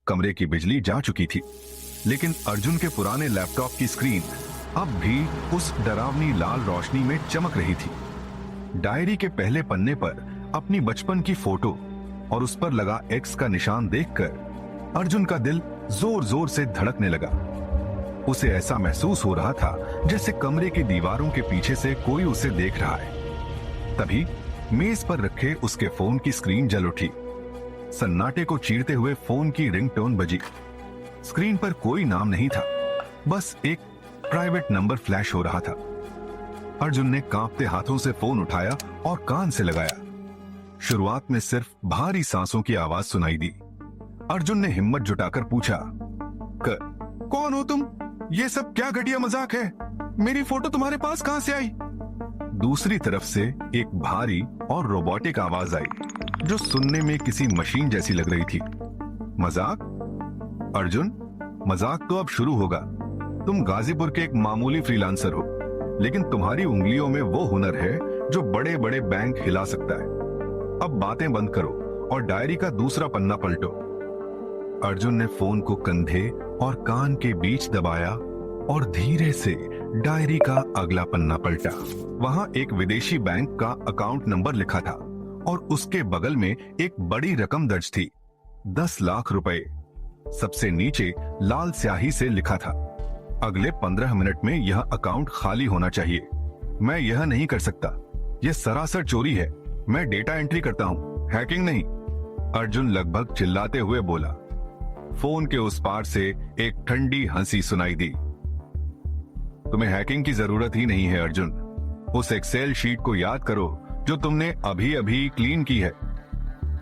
कमरे की बिजली जा चुकी थी, लेकिन अर्जुन के पुराने लैपटॉप की स्क्रीन अब भी उस डरावनी लाल रोशनी में चमक रही थी। डायरी के पहले पन्ने पर अपनी बचपन की फोटो और उस पर लगा एक्स का निशान देखकर अर्जुन का दिल जोर जोर से धड़कने लगा। उसे ऐसा महसूस हो रहा था जैसे कमरे की दीवारों के पीछे से कोई उसे देख रहा है। तभी मेज पर रखे उसके फोन की स्क्रीन जल उठी। सन्नाटे को चीरते हुए फोन की रिंगटोन बजी। स्क्रीन पर कोई नाम नहीं था, बस एक प्राइवेट नंबर फ्लैश हो रहा था। अर्जुन ने कांपते हाथों से फोन उठाया और कान से लगाया। शुरुआत में सिर्फ भारी सांसों की आवाज सुनाई दी। अर्जुन ने हिम्मत जुटाकर पूछा, कौन हो तुम? ये सब क्या घटिया मजाक है? मेरी फोटो तुम्हारे पास कहां से आई? दूसरी तरफ से एक भारी और रोबोटिक आवाज आई जो सुनने में किसी मशीन जैसी लग रही थी। मजाक? अर्जुन, मजाक तो अब शुरू होगा। तुम गाजीपुर के एक मामूली फ्रीलांसर हो, लेकिन तुम्हारी उंगलियों में वो हुनर है जो बड़े बड़े बैंक हिला सकता है। अब बातें बंद करो और डायरी का दूसरा पन्ना पलटो। अर्जुन ने फोन को कंधे और कान के बीच दबाया और धीरे से डायरी का अगला पन्ना पलटा। वहां एक विदेशी बैंक का अकाउंट नंबर लिखा था और उसके बगल में एक बड़ी रकम दर्ज थी, 10 लाख रुपए। सबसे नीचे लाल स्याही से लिखा था, अगले 15 मिनट में यह अकाउंट खाली होना चाहिए। मैं यह नहीं कर सकता, यह सरासर चोरी है। मैं डेटा एंट्री करता हूं, हैकिंग नहीं। अर्जुन लगभग चिल्लाते हुए बोला। फोन के उस पार से एक ठंडी हंसी सुनाई दी। तुम्हें हैकिंग की जरूरत ही नहीं है अर्जुन। उस एक्सेल शीट को याद करो जो तुमने अभी अभी क्लीन की है।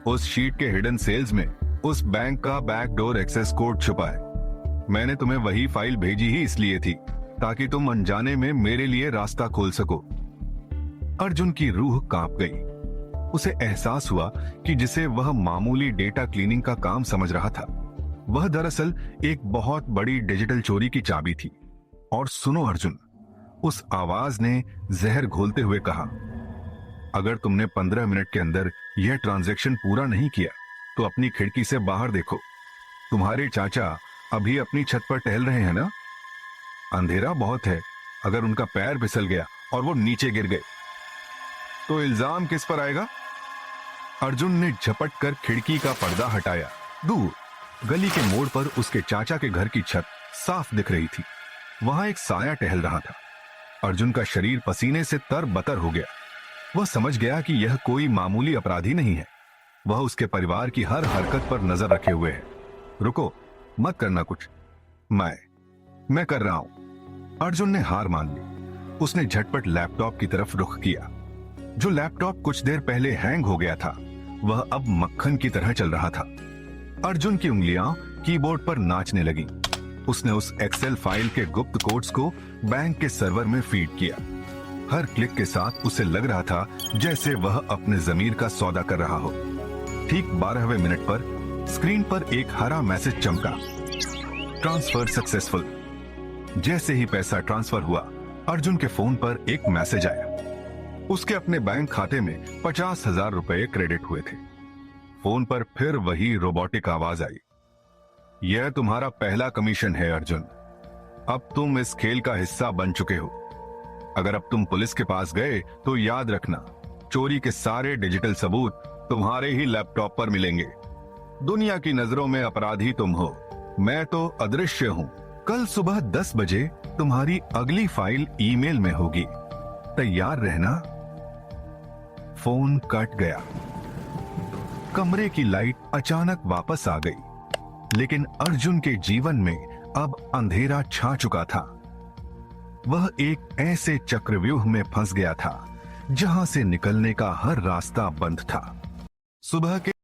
उस शीट के हिडन सेल्स में उस बैंक का बैकडोर एक्सेस कोड छुपा है। मैंने तुम्हें वही फाइल भेजी ही इसलिए थी ताकि तुम अनजाने में मेरे लिए रास्ता खोल सको। अर्जुन की रूह कांप गई। उसे एहसास हुआ कि जिसे वह मामूली डेटा क्लीनिंग का काम समझ रहा था, वह दरअसल एक बहुत बड़ी डिजिटल चोरी की चाबी थी। और सुनो अर्जुन, उस आवाज ने जहर घोलते हुए कहा, अगर तुमने 15 मिनट के अंदर यह ट्रांजैक्शन पूरा नहीं किया तो अपनी खिड़की से बाहर देखो। तुम्हारे चाचा अभी अपनी छत पर टहल रहे हैं ना? अंधेरा बहुत है, अगर उनका पैर फिसल गया और वो नीचे गिर गए तो इल्जाम किस पर आएगा? अर्जुन ने झपट कर खिड़की का पर्दा हटाया। दूर गली के मोड़ पर उसके चाचा के घर की छत साफ दिख रही थी। वहां एक साया टहल रहा था। अर्जुन का शरीर पसीने से तरबतर हो गया। वह समझ गया कि यह कोई मामूली अपराधी नहीं है। वह उसके परिवार की हर हरकत पर नजर रखे हुए है। रुको, मत करना कुछ, मैं कर रहा हूं। अर्जुन ने हार मान ली। उसने झटपट लैपटॉप की तरफ रुख किया। जो लैपटॉप कुछ देर पहले हैंग हो गया था, वह अब मक्खन की तरह चल रहा था। अर्जुन की उंगलियां कीबोर्ड पर नाचने लगी। उसने उस एक्सेल फाइल के गुप्त कोड्स को बैंक के सर्वर में फीड किया। हर क्लिक के साथ उसे लग रहा था जैसे वह अपने जमीर का सौदा कर रहा हो। ठीक 12वें मिनट पर स्क्रीन पर एक हरा मैसेज चमका, ट्रांसफर सक्सेसफुल। जैसे ही पैसा ट्रांसफर हुआ, अर्जुन के फोन पर एक मैसेज आया। उसके अपने बैंक खाते में 50,000 रुपए क्रेडिट हुए थे। फोन पर फिर वही रोबोटिक आवाज आई, यह तुम्हारा पहला कमीशन है अर्जुन। अब तुम इस खेल का हिस्सा बन चुके हो। अगर अब तुम पुलिस के पास गए तो याद रखना, चोरी के सारे डिजिटल सबूत तुम्हारे ही लैपटॉप पर मिलेंगे। दुनिया की नजरों में अपराधी तुम हो, मैं तो अदृश्य हूं। कल सुबह 10 बजे तुम्हारी अगली फाइल ईमेल में होगी, तैयार रहना। फोन कट गया। कमरे की लाइट अचानक वापस आ गई, लेकिन अर्जुन के जीवन में अब अंधेरा छा चुका था। वह एक ऐसे चक्रव्यूह में फंस गया था जहां से निकलने का हर रास्ता बंद था। सुबह के